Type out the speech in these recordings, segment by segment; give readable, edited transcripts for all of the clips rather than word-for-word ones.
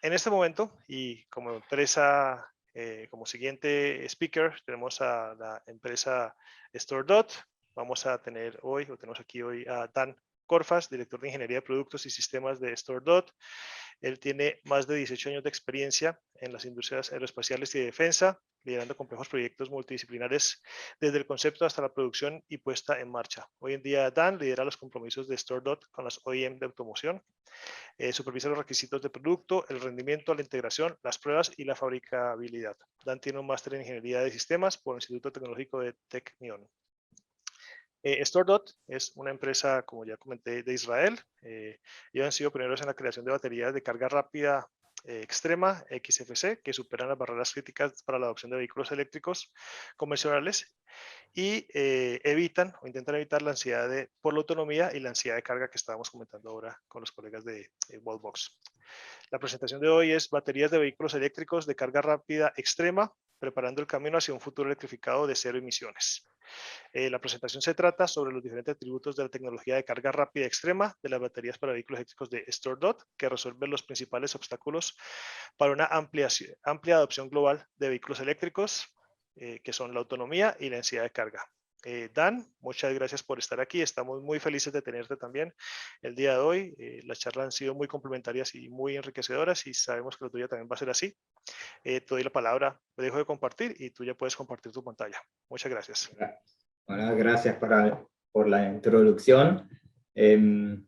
En este momento, y como empresa, como siguiente speaker, tenemos a la empresa StoreDot. Vamos a tener hoy, o tenemos aquí hoy a Dan Corfas, director de Ingeniería de Productos y Sistemas de StoreDot. Él tiene más de 18 años de experiencia en las industrias aeroespaciales y de defensa, liderando complejos proyectos multidisciplinares desde el concepto hasta la producción y puesta en marcha. Hoy en día, Dan lidera los compromisos de StoreDot con las OEM de automoción, supervisa los requisitos de producto, el rendimiento, la integración, las pruebas y la fabricabilidad. Dan tiene un máster en Ingeniería de Sistemas por el Instituto Tecnológico de Technion. StoreDot es una empresa, como ya comenté, de Israel. Ellos han sido pioneros en la creación de baterías de carga rápida extrema, XFC, que superan las barreras críticas para la adopción de vehículos eléctricos convencionales y evitan o intentan evitar la ansiedad por la autonomía y la ansiedad de carga que estábamos comentando ahora con los colegas de Wallbox. La presentación de hoy es baterías de vehículos eléctricos de carga rápida extrema, preparando el camino hacia un futuro electrificado de cero emisiones. La presentación se trata sobre los diferentes atributos de la tecnología de carga rápida extrema de las baterías para vehículos eléctricos de StoreDot, que resuelven los principales obstáculos para una amplia adopción global de vehículos eléctricos, que son la autonomía y la ansiedad de carga. Dan, muchas gracias por estar aquí. Estamos muy felices de tenerte también el día de hoy. Las charlas han sido muy complementarias y muy enriquecedoras y sabemos que la tuya también va a ser así. Te doy la palabra, me dejo de compartir y tú ya puedes compartir tu pantalla. Muchas gracias. Bueno, gracias por la introducción. Okay.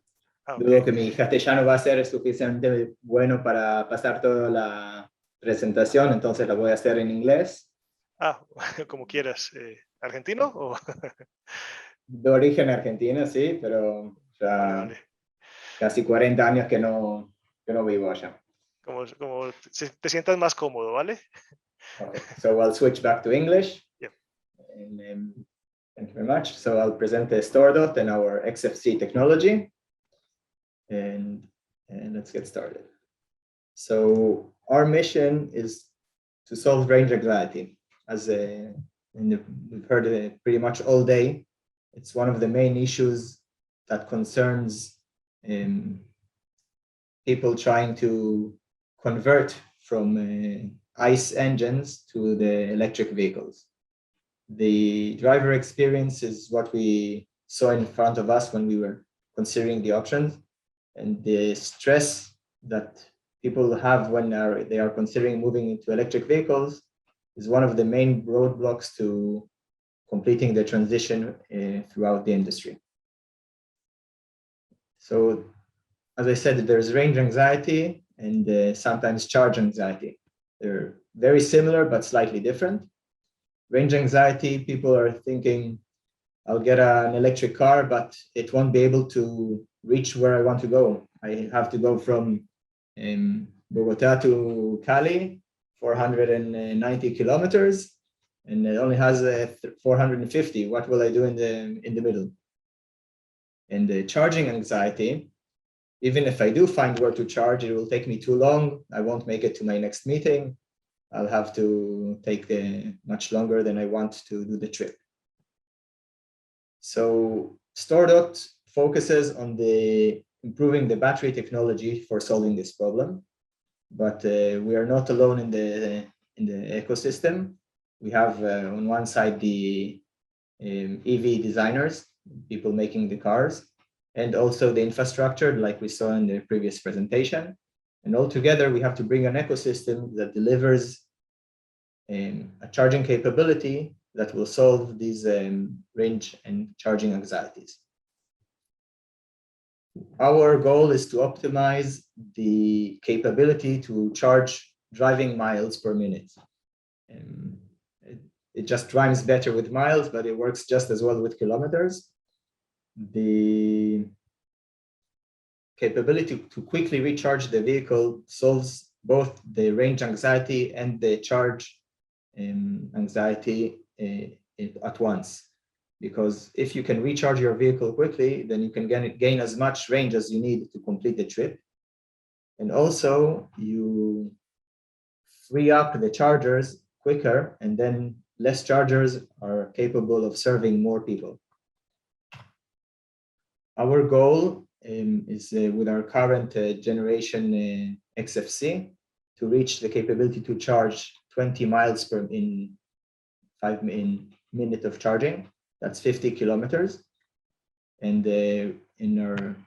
Dudo que mi castellano va a ser suficientemente bueno para pasar toda la presentación, entonces la voy a hacer en inglés. Como quieras. ¿Argentino o...? De origen argentino, sí, pero ya Vale. casi 40 años que no vivo allá. Como te sientas más cómodo, ¿vale? Okay, so I'll switch back to English. Yeah. And, thank you very much. So I'll present the StoreDot and our XFC technology. And let's get started. So our mission is to solve range anxiety. As we've heard it pretty much all day, it's one of the main issues that concerns people trying to convert from ICE engines to the electric vehicles. The driver experience is what we saw in front of us when we were considering the options, and the stress that people have when they are considering moving into electric vehicles is one of the main roadblocks to completing the transition throughout the industry. So, as I said, there's range anxiety and sometimes charge anxiety. They're very similar but slightly different. Range anxiety, people are thinking, I'll get an electric car, but it won't be able to reach where I want to go. I have to go from Bogota to Cali, 490 kilometers, and it only has 450. What will I do in the middle? And the charging anxiety, even if I do find where to charge, it will take me too long. I won't make it to my next meeting. I'll have to take much longer than I want to do the trip. So StoreDot focuses on improving the battery technology for solving this problem, but we are not alone in the ecosystem. We have on one side the EV designers, people making the cars, and also the infrastructure, like we saw in the previous presentation. And all together, we have to bring an ecosystem that delivers a charging capability that will solve these range and charging anxieties. Our goal is to optimize the capability to charge driving miles per minute. It just rhymes better with miles, but it works just as well with kilometers. The capability to quickly recharge the vehicle solves both the range anxiety and the charge anxiety at once. Because if you can recharge your vehicle quickly, then you can gain as much range as you need to complete the trip. And also, you free up the chargers quicker, and then less chargers are capable of serving more people. Our goal is with our current generation XFC to reach the capability to charge 20 miles per in minute of charging. That's 50 kilometers. And in our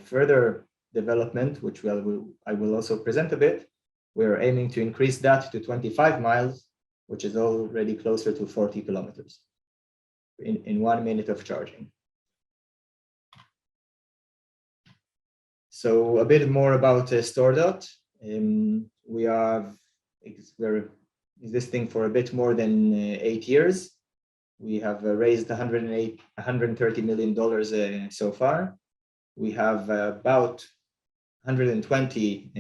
further development, which I will also present a bit, we're aiming to increase that to 25 miles, which is already closer to 40 kilometers in 1 minute of charging. So a bit more about StoreDot. We're existing for a bit more than 8 years. We have raised $130 million so far. We have about 120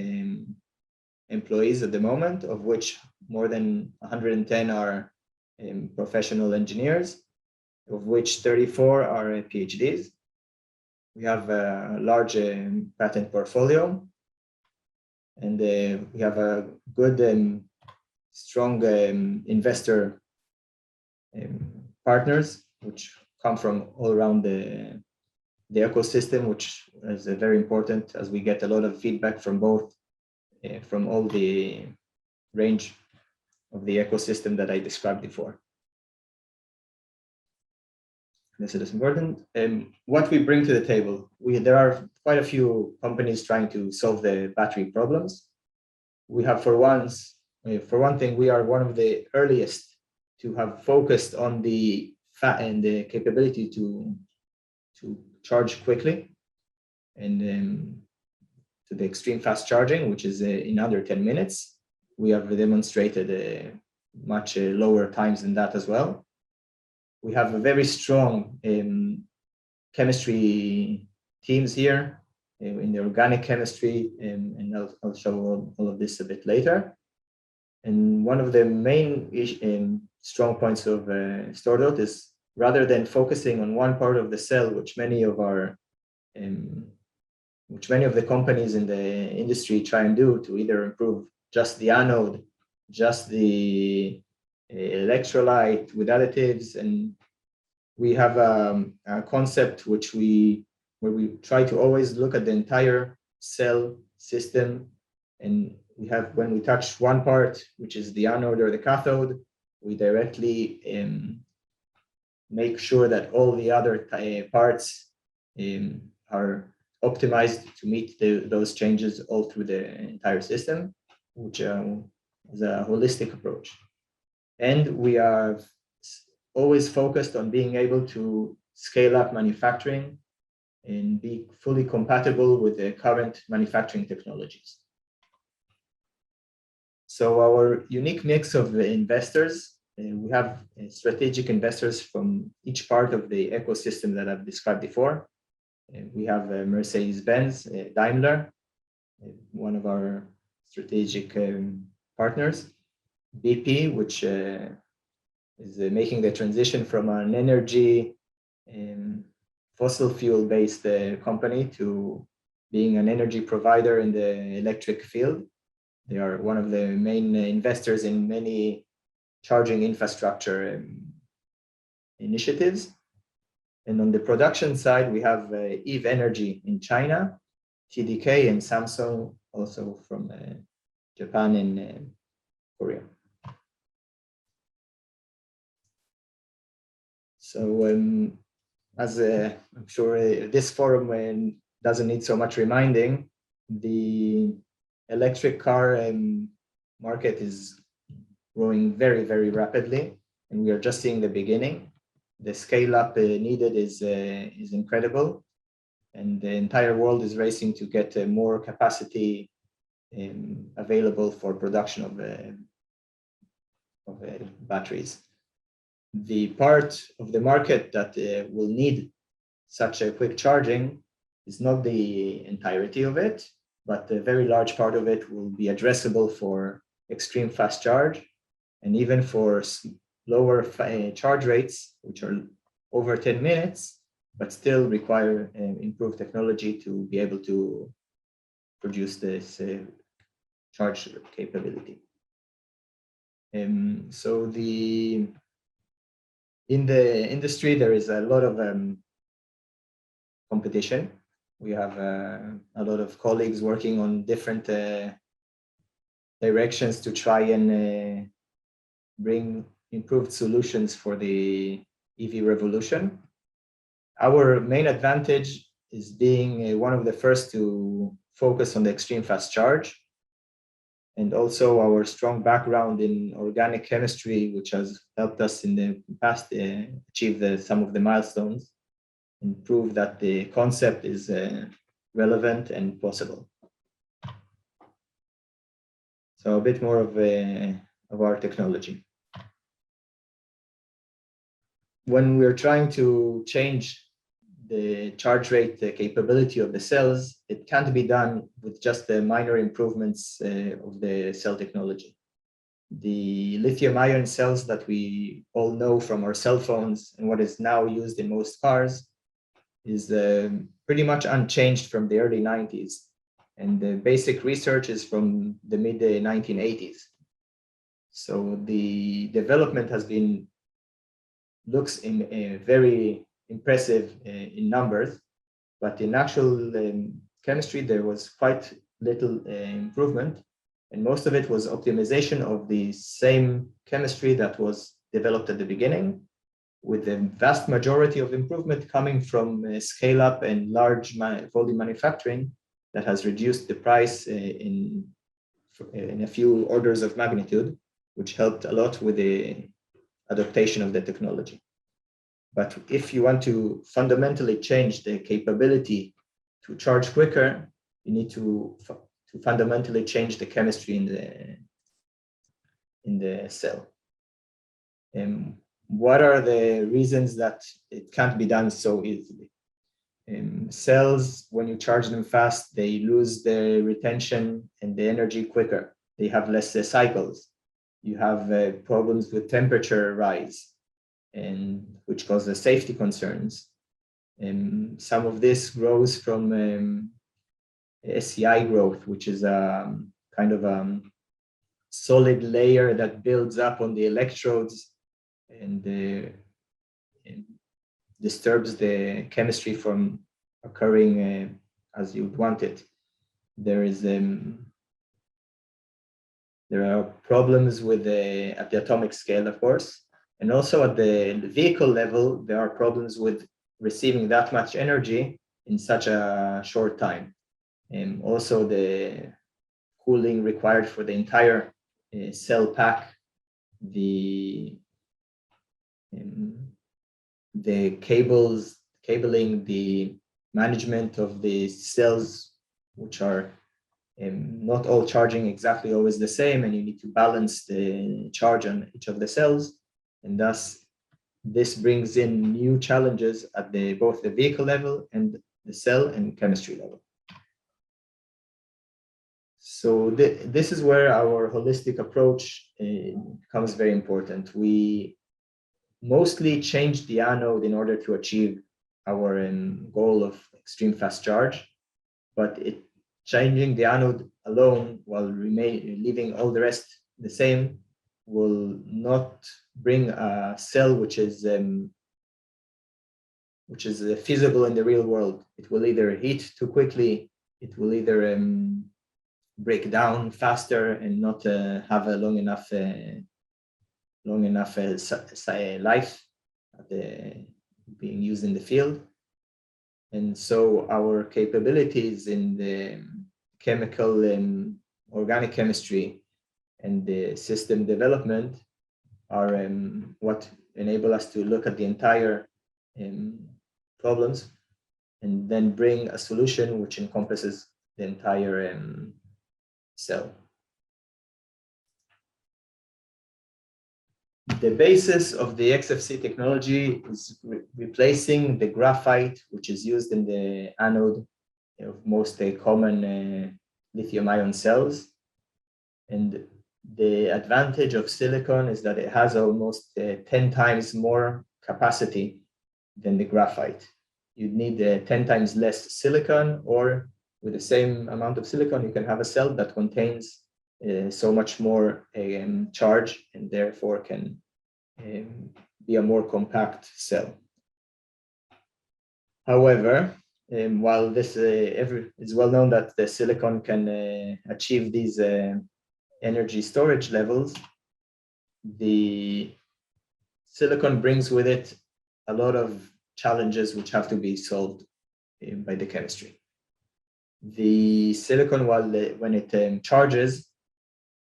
employees at the moment, of which more than 110 are professional engineers, of which 34 are PhDs. We have a large patent portfolio, and we have a good, strong investor partners, which come from all around the ecosystem, which is very important, as we get a lot of feedback from both, from all the range of the ecosystem that I described before. This is important. What we bring to the table, there are quite a few companies trying to solve the battery problems. We have, for one thing, we are one of the earliest to have focused on the capability to charge quickly, and to the extreme fast charging, which is in under 10 minutes. We have demonstrated much lower times than that as well. We have a very strong chemistry teams here in the organic chemistry, and I'll show all of this a bit later. And one of the main strong points of StoreDot is, rather than focusing on one part of the cell, which many of the companies in the industry try and do, to either improve just the anode, just the electrolyte with additives, and we have a concept where we try to always look at the entire cell system, and we have, when we touch one part, which is the anode or the cathode, we directly make sure that all the other parts are optimized to meet those changes all through the entire system, which is a holistic approach. And we are always focused on being able to scale up manufacturing and be fully compatible with the current manufacturing technologies. So our unique mix of investors, we have strategic investors from each part of the ecosystem that I've described before. We have Mercedes-Benz, Daimler, one of our strategic partners, BP, which is making the transition from an energy fossil fuel-based company to being an energy provider in the electric field. They are one of the main investors in many charging infrastructure initiatives. And on the production side, we have Eve Energy in China, TDK, and Samsung, also from Japan and Korea. So as I'm sure this forum doesn't need so much reminding, the electric car market is growing very, very rapidly, and we are just seeing the beginning. The scale up needed is incredible, and the entire world is racing to get more capacity available for production of batteries. The part of the market that will need such a quick charging is not the entirety of it, but a very large part of it will be addressable for extreme fast charge, and even for lower charge rates, which are over 10 minutes, but still require improved technology to be able to produce this charge capability. So in the industry, there is a lot of competition. We have a lot of colleagues working on different directions to try and bring improved solutions for the EV revolution. Our main advantage is being one of the first to focus on the extreme fast charge, and also our strong background in organic chemistry, which has helped us in the past achieve some of the milestones and prove that the concept is relevant and possible. So a bit more of our technology. When we're trying to change the charge rate, the capability of the cells, it can't be done with just the minor improvements of the cell technology. The lithium-ion cells that we all know from our cell phones and what is now used in most cars is pretty much unchanged from the early 90s. And the basic research is from the mid-1980s. So the development looks very impressive in numbers, but in actual chemistry, there was quite little improvement. And most of it was optimization of the same chemistry that was developed at the beginning, with the vast majority of improvement coming from scale up and large volume manufacturing that has reduced the price in a few orders of magnitude, which helped a lot with the adaptation of the technology. But if you want to fundamentally change the capability to charge quicker, you need to fundamentally change the chemistry in the cell. And what are the reasons that it can't be done so easily? Cells, when you charge them fast, they lose the retention and the energy quicker. They have less cycles. You have problems with temperature rise, and which causes safety concerns. Some of this grows from SCI growth, which is a kind of a solid layer that builds up on the electrodes and disturbs the chemistry from occurring as you'd want it. There are problems with at the atomic scale, of course, and also at the vehicle level, there are problems with receiving that much energy in such a short time. And also the cooling required for the entire cell pack, the cabling, the management of the cells, which are not all charging exactly always the same, and you need to balance the charge on each of the cells. And thus, this brings in new challenges at both the vehicle level and the cell and chemistry level. So this is where our holistic approach becomes very important. We mostly change the anode in order to achieve our goal of extreme fast charge, but changing the anode alone while leaving all the rest the same will not bring a cell which is feasible in the real world. It will either heat too quickly, it will either break down faster and not have a long enough life being used in the field. And so our capabilities in the chemical and organic chemistry and the system development are what enable us to look at the entire problems and then bring a solution which encompasses the entire cell. The basis of the XFC technology is replacing the graphite, which is used in the anode of most common lithium-ion cells. And the advantage of silicon is that it has almost 10 times more capacity than the graphite. You'd need 10 times less silicon, or with the same amount of silicon, you can have a cell that contains so much more charge and therefore can be a more compact cell. However, while this it's well known that the silicon can achieve these energy storage levels, the silicon brings with it a lot of challenges which have to be solved by the chemistry. The silicon, when it charges,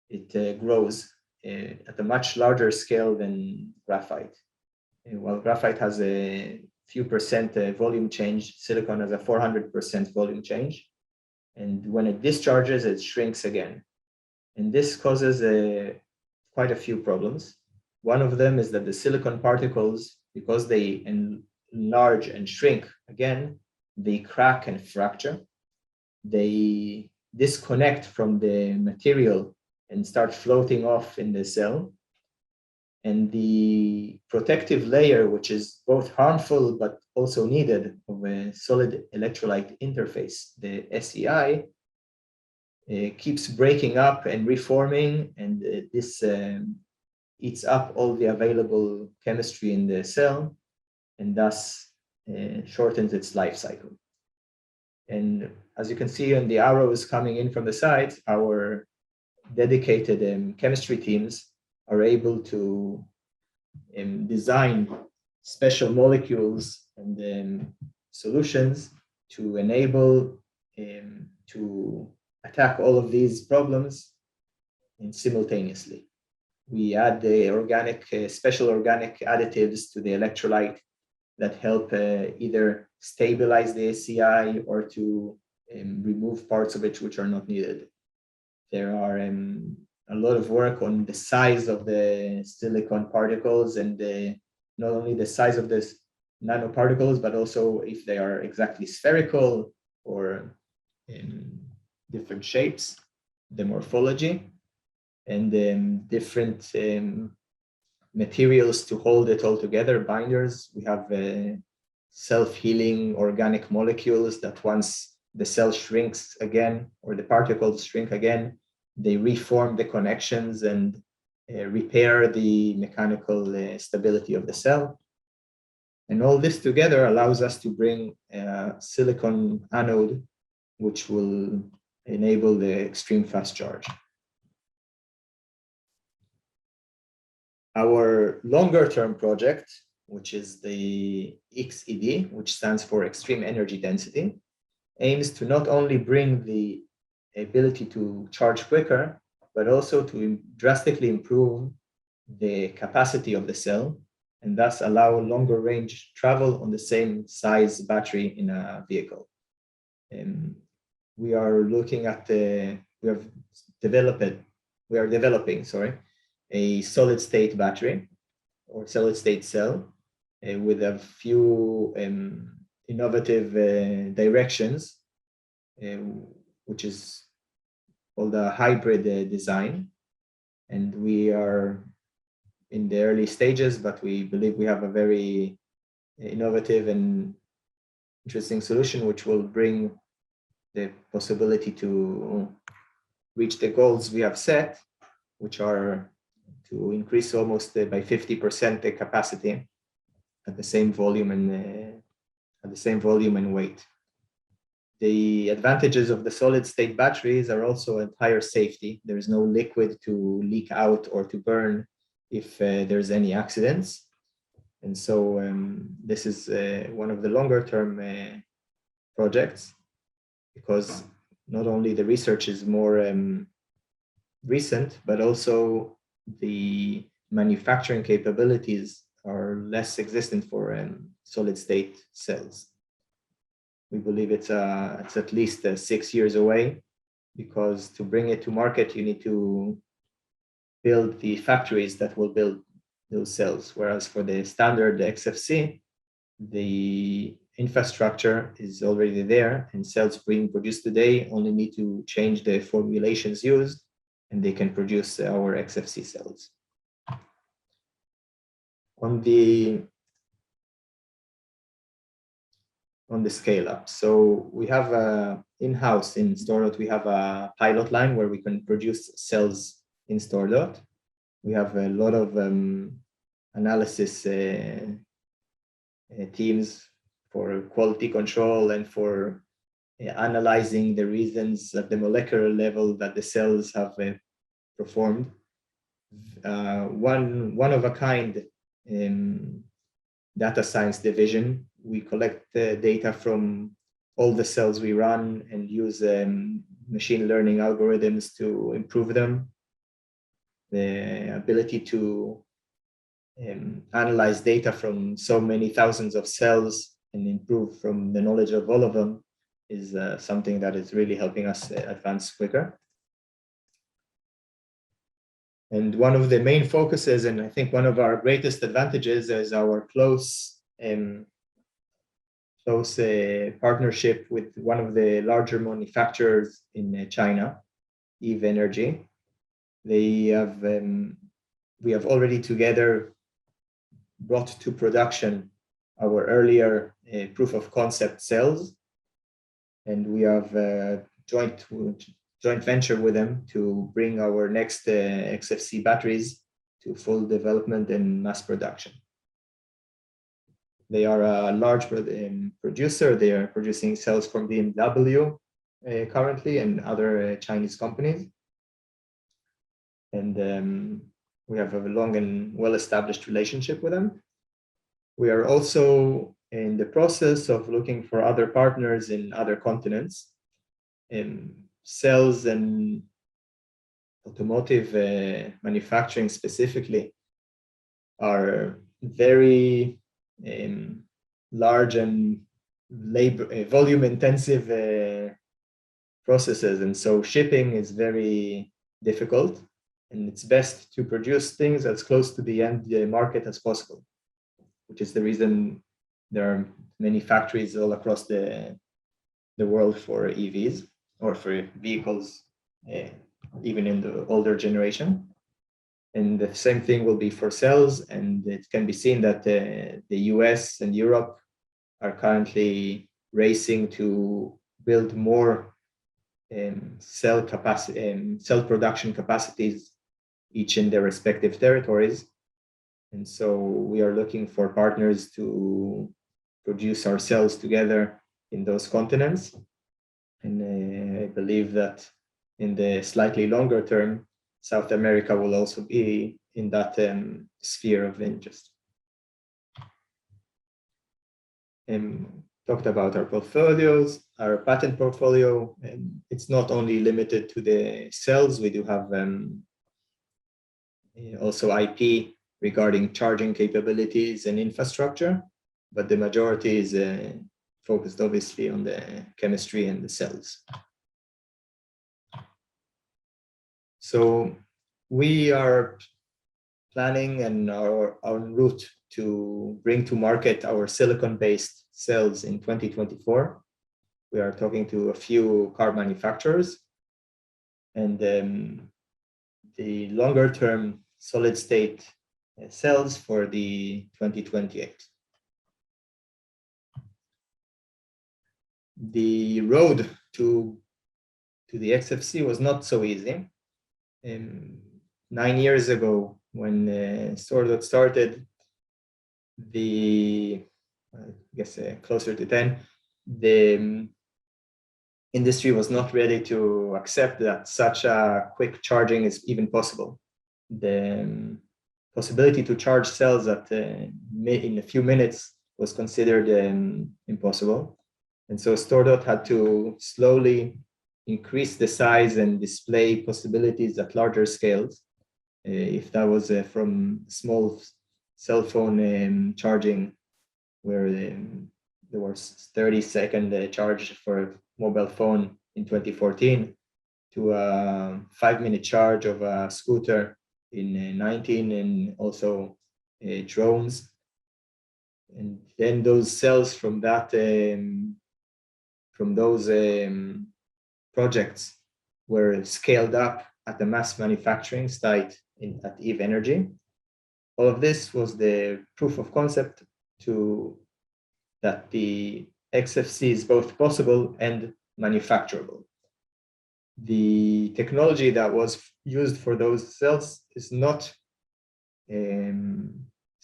it grows at a much larger scale than graphite. While graphite has a few percent volume change, silicon has a 400% volume change. And when it discharges, it shrinks again. And this causes quite a few problems. One of them is that the silicon particles, because they enlarge and shrink again, they crack and fracture. They disconnect from the material and start floating off in the cell. And the protective layer, which is both harmful but also needed of a solid electrolyte interface, the SEI, keeps breaking up and reforming, and this eats up all the available chemistry in the cell, and thus shortens its life cycle. And as you can see on the arrows coming in from the sides, our dedicated chemistry teams are able to design special molecules and solutions to enable to attack all of these problems simultaneously. We add the special organic additives to the electrolyte that help either stabilize the SEI or to remove parts of it which are not needed. There are a lot of work on the size of the silicon particles and not only the size of the nanoparticles, but also if they are exactly spherical or in different shapes, the morphology, and different materials to hold it all together, binders. We have self-healing organic molecules that once the cell shrinks again, or the particles shrink again, they reform the connections and repair the mechanical stability of the cell. And all this together allows us to bring a silicon anode, which will enable the extreme fast charge. Our longer term project, which is the XED, which stands for extreme energy density, aims to not only bring the ability to charge quicker, but also to drastically improve the capacity of the cell and thus allow longer range travel on the same size battery in a vehicle. We are looking at we are developing a solid state battery or solid state cell with a few innovative directions, which is called a hybrid design. And we are in the early stages, but we believe we have a very innovative and interesting solution, which will bring the possibility to reach the goals we have set, which are to increase almost by 50% the capacity at the same volume and weight. The advantages of the solid state batteries are also at higher safety. There is no liquid to leak out or to burn if there's any accidents. And so this is one of the longer term projects, because not only the research is more recent, but also the manufacturing capabilities are less existent for solid state cells. We believe it's at least 6 years away, because to bring it to market, you need to build the factories that will build those cells. Whereas for the standard XFC, the infrastructure is already there, and cells being produced today only need to change the formulations used, and they can produce our XFC cells. On the scale up. So we have in-house in StoreDot, we have a pilot line where we can produce cells in StoreDot. We have a lot of analysis teams for quality control and for analyzing the reasons at the molecular level that the cells have performed. One of a kind data science division. We collect the data from all the cells we run and use machine learning algorithms to improve them. The ability to analyze data from so many thousands of cells and improve from the knowledge of all of them is something that is really helping us advance quicker. And one of the main focuses, and I think one of our greatest advantages, is our close partnership with one of the larger manufacturers in China, Eve Energy. We have already together brought to production our earlier proof of concept cells, and we have a joint venture with them to bring our next XFC batteries to full development and mass production. They are a large producer. They are producing cells from BMW currently and other Chinese companies. And we have a long and well-established relationship with them. We are also in the process of looking for other partners in other continents. Cells and automotive manufacturing specifically are very large and volume intensive processes, and so shipping is very difficult, and it's best to produce things as close to the end market as possible, which is the reason there are many factories all across the world for EVs or for vehicles, even in the older generation. And the same thing will be for cells, and it can be seen that the US and Europe are currently racing to build more cell production capacities, each in their respective territories. And so we are looking for partners to produce our cells together in those continents. And I believe that in the slightly longer term, South America will also be in that sphere of interest. Talked about our portfolios, our patent portfolio, and it's not only limited to the cells. We do have also IP regarding charging capabilities and infrastructure, but the majority is focused obviously on the chemistry and the cells. So we are planning and are en route to bring to market our silicon-based cells in 2024. We are talking to a few car manufacturers, and the longer-term solid-state cells for the 2028. The road to the XFC was not so easy. 9 years ago, when StoreDot started, I guess closer to 10, the industry was not ready to accept that such a quick charging is even possible. The possibility to charge cells in a few minutes was considered impossible. And so StoreDot had to slowly increase the size and display possibilities at larger scales. If that was from small cell phone charging, where there was 30-second charge for a mobile phone in 2014, to a 5-minute charge of a scooter in 19, and also drones. And then those cells from that, from those projects were scaled up at the mass manufacturing site at Eve Energy. All of this was the proof of concept that the XFC is both possible and manufacturable. The technology that was used for those cells is not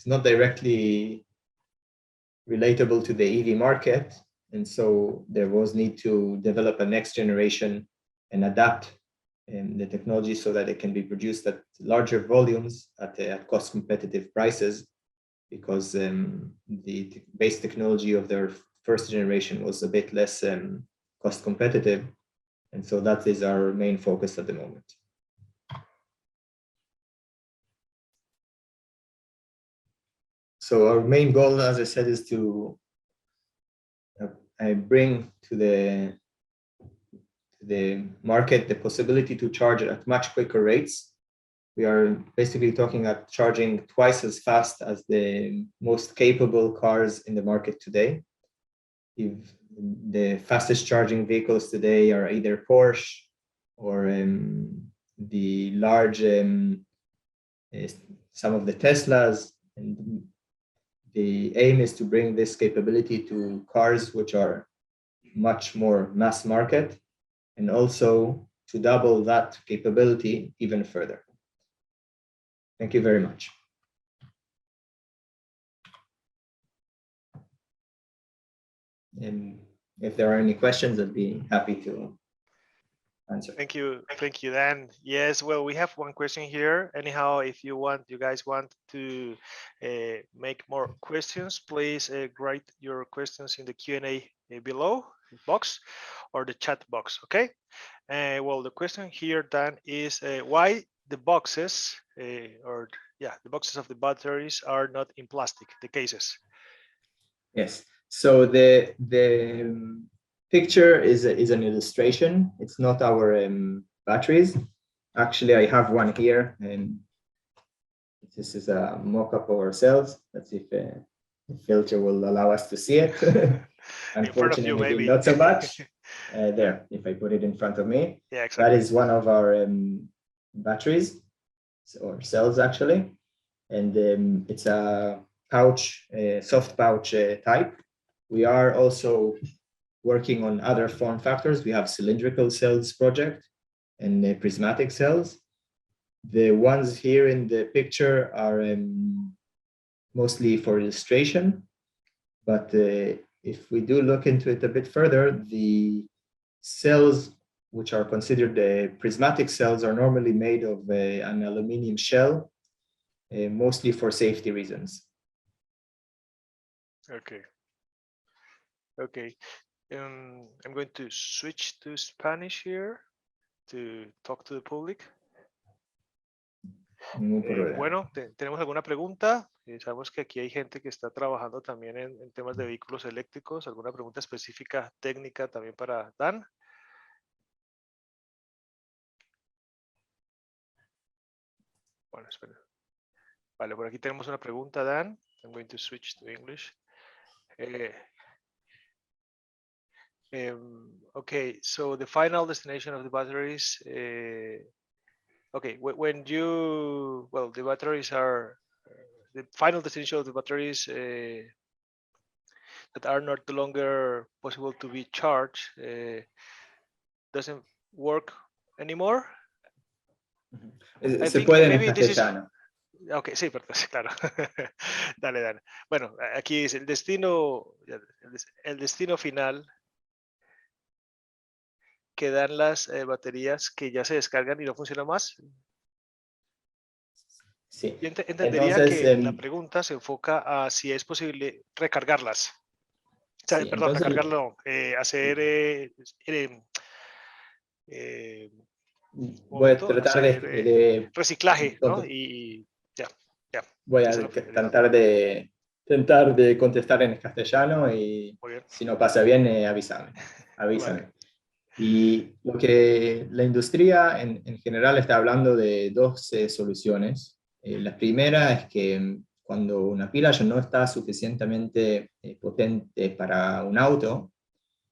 directly relatable to the EV market, and so there was need to develop a next generation and adapt the technology so that it can be produced at larger volumes at cost competitive prices, because the base technology of their first generation was a bit less cost competitive. And so that is our main focus at the moment. So our main goal, as I said, is to bring to the market the possibility to charge at much quicker rates. We are basically talking about charging twice as fast as the most capable cars in the market today. If the fastest charging vehicles today are either Porsche or the large, some of the Teslas, and the aim is to bring this capability to cars which are much more mass market, and also to double that capability even further. Thank you very much. And if there are any questions, I'd be happy to answer. Thank you, Dan. Yes, well, we have one question here. Anyhow, if you guys want to make more questions, please write your questions in the Q&A below box or the chat box. Okay. Well, the question here, Dan, is why the boxes the boxes of the batteries are not in plastic, the cases. Yes. So the picture is an illustration. It's not our batteries. Actually, I have one here, and this is a mock-up of our cells. Let's see if the filter will allow us to see it. Unfortunately, not so much. There, if I put it in front of me. Yeah, exactly. That is one of our batteries, or cells actually, and it's a pouch, soft pouch type. We are also working on other form factors. We have cylindrical cells project and prismatic cells. The ones here in the picture are mostly for illustration, but if we do look into it a bit further, the cells which are considered prismatic cells are normally made of an aluminum shell, mostly for safety reasons. Okay. Okay. I'm going to switch to Spanish here to talk to the public. Bueno, ¿tenemos alguna pregunta? Sabemos que aquí hay gente que está trabajando también en temas de vehículos eléctricos. ¿Alguna pregunta específica, técnica también para Dan? Bueno, espera. Vale, por aquí tenemos una pregunta, Dan. I'm going to switch to English. Okay, so the final destination of the batteries, okay, when you, well, the batteries are, the final destination of the batteries that are not longer possible to be charged doesn't work anymore? Se puede en castellano. Ok, sí, perdón, claro. Dale, dale. Bueno, aquí dice el destino final que dan las baterías que ya se descargan y no funcionan más. Sí. Yo entendería entonces, que la pregunta se enfoca a si es posible recargarlas. O sea, sí, perdón, entonces, recargarlo, hacer voy a tratar de reciclaje, ¿no? Y ya. Voy a tentar de contestar en castellano y si no pasa bien, avísame. Vale. Y lo que la industria en general está hablando de dos soluciones. La primera es que cuando una pila ya no está suficientemente potente para un auto,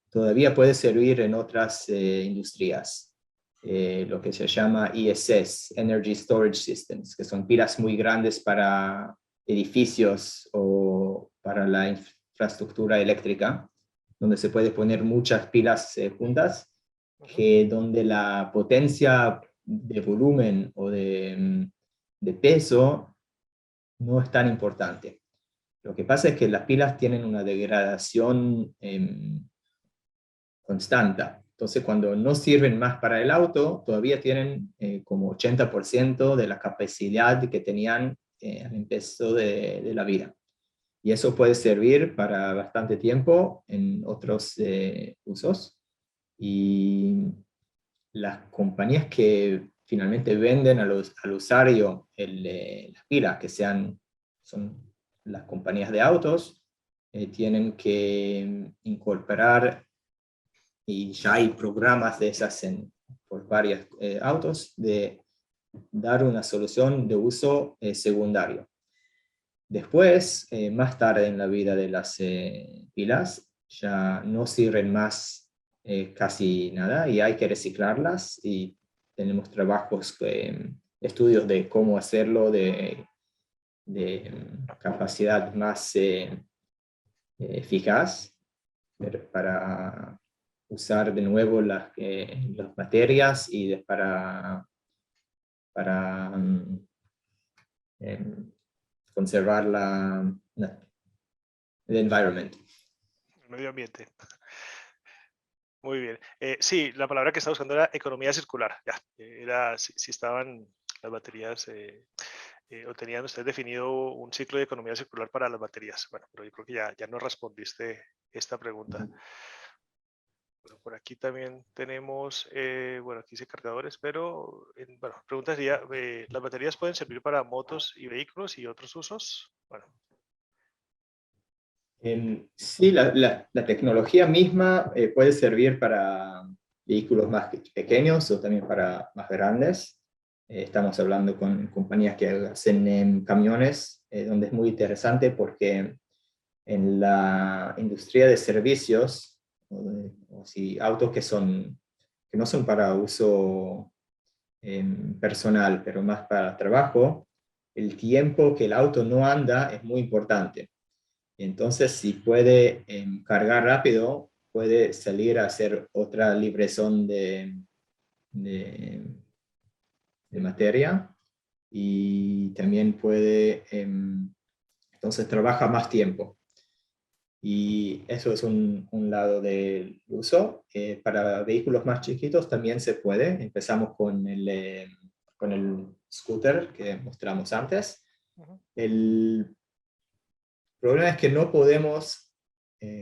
todavía puede servir en otras industrias. Lo que se llama ESS, Energy Storage Systems, que son pilas muy grandes para edificios o para la infraestructura eléctrica, donde se puede poner muchas pilas juntas, que donde la potencia de volumen o de peso no es tan importante. Lo que pasa es que las pilas tienen una degradación constante. Entonces, cuando no sirven más para el auto, todavía tienen como 80% de la capacidad que tenían al empezar de la vida. Y eso puede servir para bastante tiempo en otros usos. Y las compañías que finalmente venden al usuario las pilas, que son las compañías de autos, tienen que incorporar, y ya hay programas de esas por varios autos, de dar una solución de uso secundario. Después, más tarde en la vida de las pilas, ya no sirven más casi nada y hay que reciclarlas, y tenemos trabajos, estudios de cómo hacerlo de capacidad más eficaz para usar de nuevo las baterías y para conservar el environment. El medio ambiente. Muy bien. Sí, la palabra que estaba buscando era economía circular. Ya, era si estaban las baterías o tenían ustedes definido un ciclo de economía circular para las baterías. Bueno, pero yo creo que ya nos respondiste esta pregunta. Bueno, por aquí también tenemos, bueno, aquí dice cargadores, pero, bueno, pregunta sería, ¿las baterías pueden servir para motos y vehículos y otros usos? Bueno. Sí, la tecnología misma puede servir para vehículos más pequeños o también para más grandes. Estamos hablando con compañías que hacen camiones, donde es muy interesante porque en la industria de servicios, o si autos que no son para uso personal, pero más para trabajo, el tiempo que el auto no anda es muy importante. Entonces, si puede cargar rápido, puede salir a hacer otra librezón de materia, y también puede, entonces trabaja más tiempo. Y eso es un lado del uso. Para vehículos más chiquitos también se puede. Empezamos con el scooter que mostramos antes. El problema es que no podemos,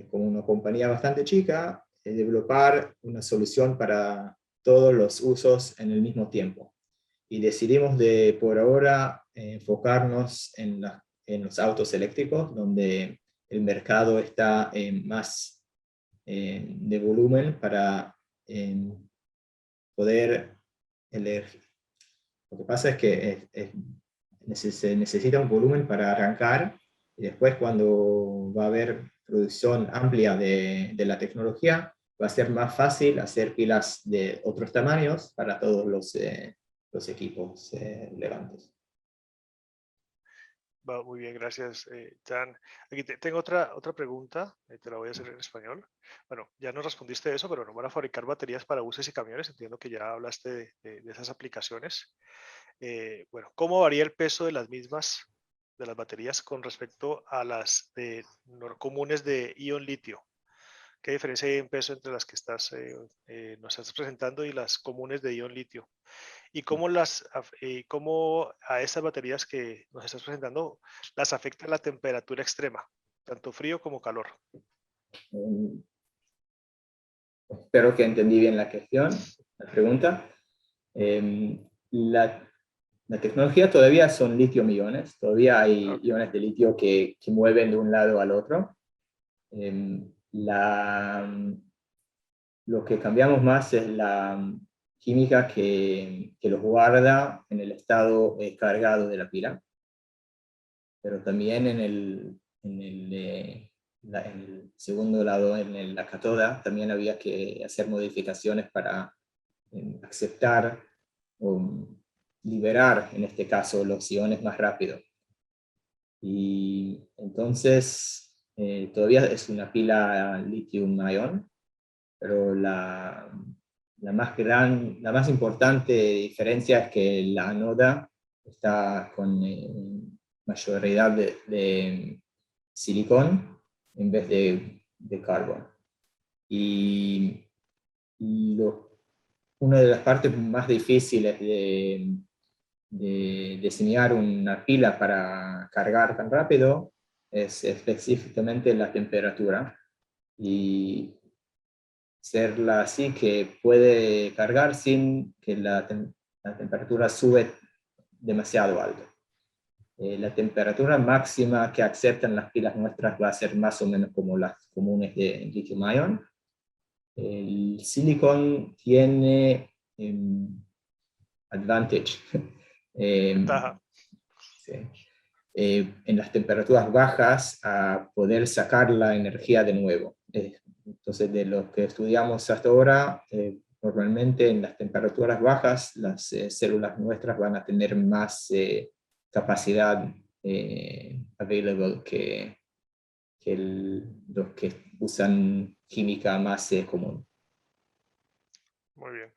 como una compañía bastante chica, developar una solución para todos los usos en el mismo tiempo. Y decidimos por ahora enfocarnos en los autos eléctricos, donde el mercado está más de volumen para poder elegir. Lo que pasa es que se necesita un volumen para arrancar, y después cuando va a haber producción amplia de la tecnología, va a ser más fácil hacer pilas de otros tamaños para todos los equipos relevantes. Va muy bien, gracias, Jan. Aquí tengo otra pregunta, te la voy a hacer en español. Bueno, ya nos respondiste eso, pero no van a fabricar baterías para buses y camiones. Entiendo que ya hablaste de esas aplicaciones. Bueno, ¿cómo varía el peso de las mismas, de las baterías, con respecto a las comunes de ion litio? ¿Qué diferencia hay en peso entre las que nos estás presentando y las comunes de ion litio? ¿Y cómo a estas baterías que nos estás presentando las afecta la temperatura extrema, tanto frío como calor? Espero que entendí bien la pregunta. La tecnología todavía son litio-iones, todavía hay iones de litio que mueven de un lado al otro. Lo que cambiamos más es la química que los guarda en el estado cargado de la pila, pero también en el segundo lado, en la cátoda, también había que hacer modificaciones para aceptar o liberar, en este caso, los iones más rápido. Y entonces todavía es una pila lithium-ion, pero la más importante diferencia es que la anoda está con mayoría de silicón en vez de carbón. Y una de las partes más difíciles de diseñar una pila para cargar tan rápido es específicamente la temperatura, y serla así que puede cargar sin que la temperatura sube demasiado alto. La temperatura máxima que aceptan las pilas nuestras va a ser más o menos como las comunes de lithium-ion. El silicon tiene advantage. Ventaja. Sí. En las temperaturas bajas a poder sacar la energía de nuevo. Entonces, de lo que estudiamos hasta ahora, normalmente en las temperaturas bajas las células nuestras van a tener más capacidad available que los que usan química más común. Muy bien.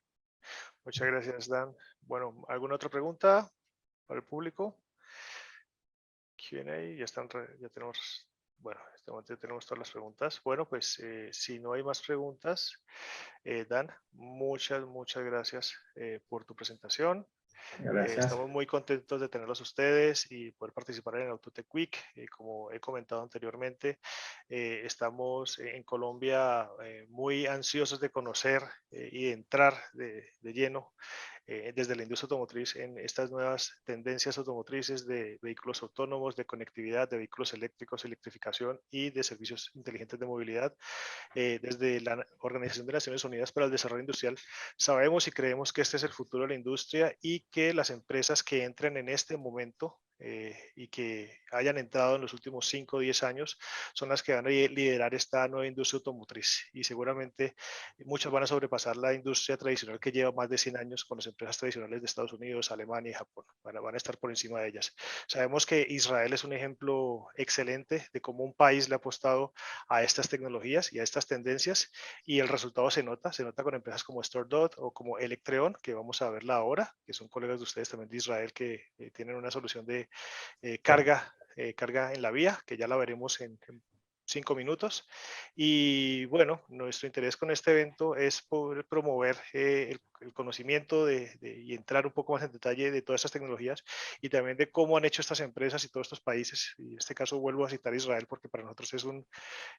Muchas gracias, Dan. Bueno, ¿alguna otra pregunta para el público? Q&A, ya tenemos, bueno, en este momento ya tenemos todas las preguntas. Bueno, pues si no hay más preguntas, Dan, muchas gracias por tu presentación. Gracias. Estamos muy contentos de tenerlos ustedes y poder participar en el Autotech Week. Como he comentado anteriormente, estamos en Colombia muy ansiosos de conocer y de entrar de lleno desde la industria automotriz en estas nuevas tendencias automotrices de vehículos autónomos, de conectividad, de vehículos eléctricos, electrificación y de servicios inteligentes de movilidad. Desde la Organización de Naciones Unidas para el Desarrollo Industrial, sabemos y creemos que este es el futuro de la industria y que las empresas que entren en este momento y que hayan entrado en los últimos 5 o 10 años son las que van a liderar esta nueva industria automotriz, y seguramente muchas van a sobrepasar la industria tradicional que lleva más de 100 años con las empresas tradicionales de Estados Unidos, Alemania y Japón. Van a estar por encima de ellas. Sabemos que Israel es un ejemplo excelente de cómo un país le ha apostado a estas tecnologías y a estas tendencias, y el resultado se nota con empresas como StoreDot o como Electreon, que vamos a verla ahora, que son colegas de ustedes también de Israel, que tienen una solución de carga en la vía, que ya la veremos en 5 minutos. Y bueno, nuestro interés con este evento es poder promover el conocimiento y entrar un poco más en detalle de todas estas tecnologías y también de cómo han hecho estas empresas y todos estos países. Y en este caso vuelvo a citar Israel porque para nosotros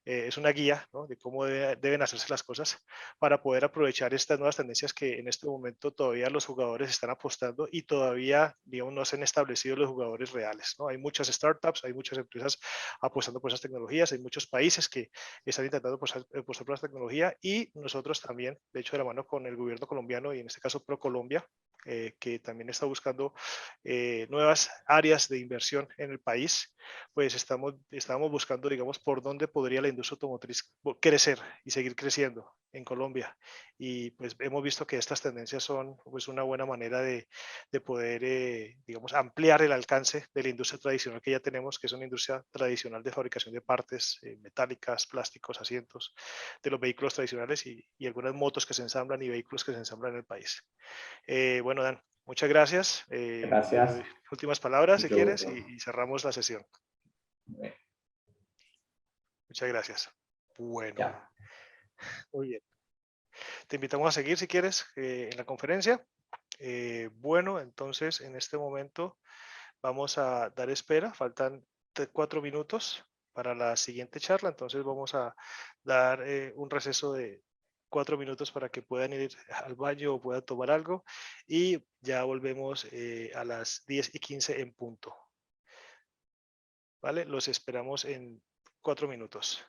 es una guía, ¿no?, de cómo deben hacerse las cosas para poder aprovechar estas nuevas tendencias que en este momento todavía los jugadores están apostando y todavía, digamos, no se han establecido los jugadores reales, ¿no? Hay muchas startups, hay muchas empresas apostando por esas tecnologías, hay muchos países que están intentando apostar por esa tecnología, y nosotros también, de hecho, de la mano con el gobierno colombiano y en este caso ProColombia, que también está buscando nuevas áreas de inversión en el país, pues estamos buscando, digamos, por dónde podría la industria automotriz crecer y seguir creciendo en Colombia. Y pues hemos visto que estas tendencias son pues una buena manera de poder, digamos, ampliar el alcance de la industria tradicional que ya tenemos, que es una industria tradicional de fabricación de partes metálicas, plásticos, asientos, de los vehículos tradicionales y algunas motos que se ensamblan y vehículos que se ensamblan en el país. Bueno, Dan, muchas gracias. Gracias. Últimas palabras, si Mucho quieres, gusto. y cerramos la sesión. Muchas gracias. Bueno, Ya. muy bien. Te invitamos a seguir si quieres en la conferencia. Bueno, entonces en este momento vamos a dar espera. Faltan 4 minutos para la siguiente charla. Entonces vamos a dar un receso de 4 minutos para que puedan ir al baño o puedan tomar algo. Y ya volvemos a las 10:15 en punto. ¿Vale? Los esperamos en 4 minutos.